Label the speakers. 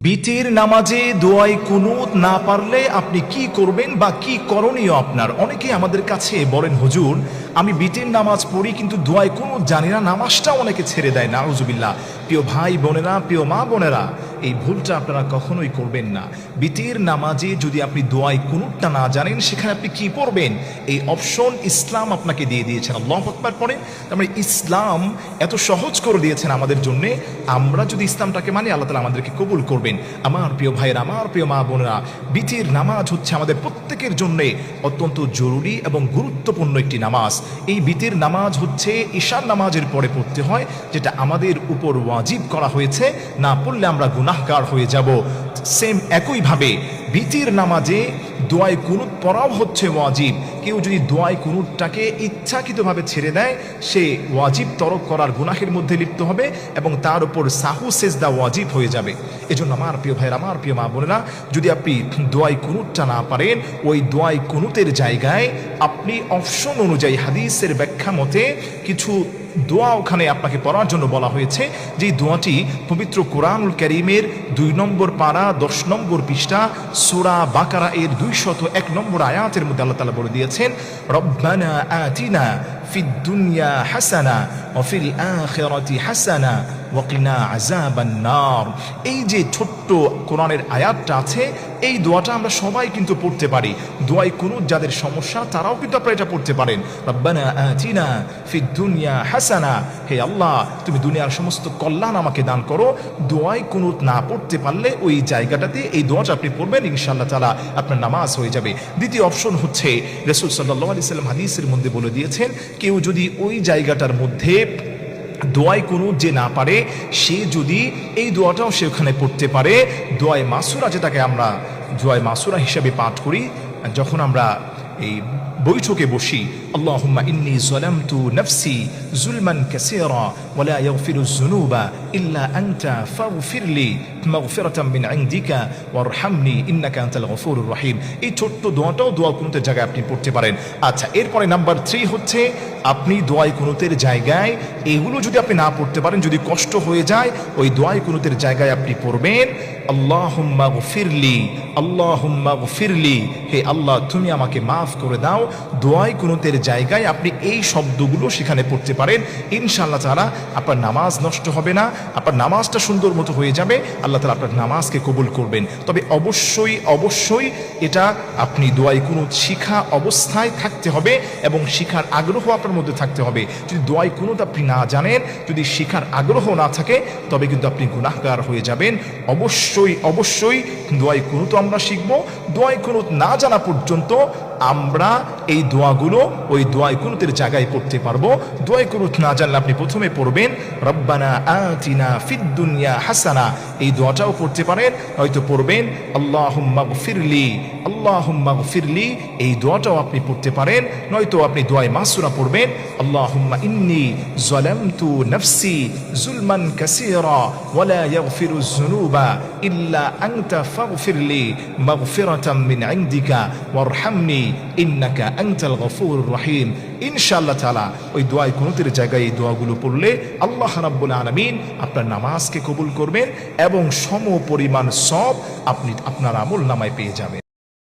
Speaker 1: বিতির নামাজে দোয়ায় কুনুত না পারলে আপনি কি করবেন বা কি করণীয় আপনার? অনেকে আমাদের কাছে বলেন, হুজুর আমি বিতির নামাজ পড়ি কিন্তু দোয়ায় কুনুত জানি না, নামাজটা অনেকে ছেড়ে দেয়। নাউজুবিল্লাহ। প্রিয় ভাই বোনেরা, প্রিয় মা বোনেরা, এই ভুলটা আপনারা কখনোই করবেন না। বিতির নামাজে যদি আপনি দোয়ায় কুনুতটা না জানেন, সেখানে আপনি কি পড়বেন এই অপশন ইসলাম আপনাকে দিয়ে দিয়েছেন। আল্লাহু আকবার পড়েন। তার মানে ইসলাম এত সহজ করে দিয়েছেন আমাদের জন্য। আমরা যদি ইসলামটাকে মানি, আল্লাহ তাআলা আমাদেরকে কবুল করবেন। আমার প্রিয় ভাইয়েরা, আমার প্রিয় মা বোনেরা, বিতির নামাজ হচ্ছে আমাদের প্রত্যেকের জন্য অত্যন্ত জরুরি এবং গুরুত্বপূর্ণ একটি নামাজ। এই বিতির নামাজ হচ্ছে ঈশার নামাজের পরে পড়তে হয়, যেটা আমাদের উপর ওয়াজিব করা হয়েছে। না পড়লে আমরা গুনাহগার হয়ে যাব। সেম একইভাবে বিতির নামাজে দোয়ায় কুনুত পড়াও হচ্ছে ওয়াজিব। কেউ যদি দোয়ায় কুনুতটাকে ইচ্ছাকৃতভাবে ছেড়ে দেয়, সে ওয়াজিব তরক করার গুনাহের মধ্যে লিপ্ত হবে এবং তার উপর সাহু সেজদা ওয়াজিব হয়ে যাবে। এজন্য আমার প্রিয় ভাইয়েরা, আমার প্রিয় মা বোনেরা, যদি আপনি দোয়ায় কুনুতটা না পারেন, ওই দোয়ায় কুনুতের জায়গায় আপনি অপশন অনুযায়ী হাদিসের ব্যাখ্যা মতে কিছু দোয়া ওখানে আপনাকে পড়ার জন্য বলা হয়েছে। যে দোয়াটি পবিত্র কোরআনুল কারীমের 2 নম্বর পারা 10 নম্বর পৃষ্ঠা সূরা বাকারা এর 201 নম্বর আয়াতের মধ্যে আল্লাহ তাআলা বলে দিয়েছেন, রব্বানা আতিনা ফিদ দুনিয়া হাসানা ওয়া ফিল আখিরাতি হাসানা ওয়া কিনা আযাবান নার। এই যে ছোট্ট কোরআনের আয়াতটা আছে, এই দোয়াটা আমরা সবাই কিন্তু পড়তে পারি। দোয়ায় কুনুত যাদের সমস্যা, তারাও কিন্তু আপনারা এটা পড়তে পারেন। রব্বানা আতিনা ফিদ দুনিয়া হাসানা, হে আল্লাহ তুমি দুনিয়ার সমস্ত কল্যাণ আমাকে দান করো। দোয়ায় কুনুত না পড়তে পারলে ওই জায়গাটাতে এই দোয়াটা আপনি পড়বেন, ইনশাআল্লাহ তাআলা আপনার নামাজ হয়ে যাবে। দ্বিতীয় অপশন হচ্ছে, রাসূল সাল্লাল্লাহু আলাইহি সাল্লাম হাদিসের মধ্যে বলে দিয়েছেন, কেউ যদি ওই জায়গাটার মধ্যে দোয়ায় কুনুত যে না পারে, সে যদি এই দোয়াটাও সে ওখানে পড়তে পারে, দোয়ায় মাসুরা, যেটাকে আমরা দোয়ায় মাসুরা হিসেবে পাঠ করি যখন আমরা এই বৈঠকে বসি, আল্লাহুম্মা ইন্নী যালামতু নাফসি যুলমান কাসীরা ওয়া লা ইয়াগফিরুয যুনুবা ইল্লা আনতা ফাগফিরলি মাগফিরাতাম মিন ইনদিকা ওয়ারহামনি ইন্নাকা আনতাল গফুরুর রহিম। এই ছোট্ট দোয়াটাও দোয়া কুনুতের জায়গায় আপনি পড়তে পারেন। আচ্ছা, এরপরে নাম্বার 3 হচ্ছে, আপনি দোয়ায় কুনুতের জায়গায় এগুলো যদি আপনি না পড়তে পারেন, যদি কষ্ট হয়ে যায়, ওই দোয়ায় কুনুতের জায়গায় আপনি পড়বেন আল্লাহুম্মা গফিরলি, আল্লাহুম্মা গফিরলি, হে আল্লাহ তুমি আমাকে মাফ করে দাও। দোয়ায় কুনুতের জায়গায় আপনি এই শব্দগুলো সেখানে পড়তে পারেন। ইনশাআল্লাহ তাআলা আপনার নামাজ নষ্ট হবে না, আপনার নামাজটা সুন্দর মতো হয়ে যাবে। আল্লাহ তাআলা আপনার নামাজকে কবুল করবেন। তবে অবশ্যই অবশ্যই এটা আপনি দোয়ায় কুনুত শিখা অবস্থায় থাকতে হবে এবং শিখার আগ্রহ আপনার মধ্যে থাকতে হবে। যদি দোয়ায় কুনুত আপনি না জানেন, যদি শিখার আগ্রহ না থাকে, তবে কিন্তু আপনি গুনাহগার হয়ে যাবেন। অবশ্যই অবশ্যই দোয়ায় কুনুত আমরা শিখব। দোয়ায় কুনুত না জানা পর্যন্ত আমরা এই দোয়াগুলো ওই দোয়ায় কুনুতের জায়গায় পড়তে পারবো। দোয়ায় কুনুত না জানলে আপনি প্রথমে পড়বেন রব্বানা আতিনা ফিদ দুনিয়া হাসানা, এই দোয়াটাও পড়তে পারেন। হয়তো পড়বেন আল্লাহুম্মা গফিরলি, আল্লাহুম্মা গফিরলি, এই দোয়াটাও আপনি পড়তে পারেন। নয়তো আপনি দোয়ায় মাসুরা পড়বেন, আল্লাহুম্মা ইন্নী যালামতু নাফসি যুলমান কাসীরা ওয়া লা ইয়াগফিরুয যুনুবা ইল্লা আনতা ফাগফিরলি মাগফিরাতাম মিন ইনদিকা ওয়ারহামনি ইন্নাকা আনতাল গফুরুর রহিম। ইনশাআল্লাহ তাআলা ওই দোয়ায় কুনুতের জায়গায় এই দোয়াগুলো পড়লে আল্লাহ রাব্বুল আলামিন আপনার নামাজকে কবুল করবেন এবং সম পরিমাণ সওয়াব আপনি আপনার আমল নামায় পেয়ে যাবেন।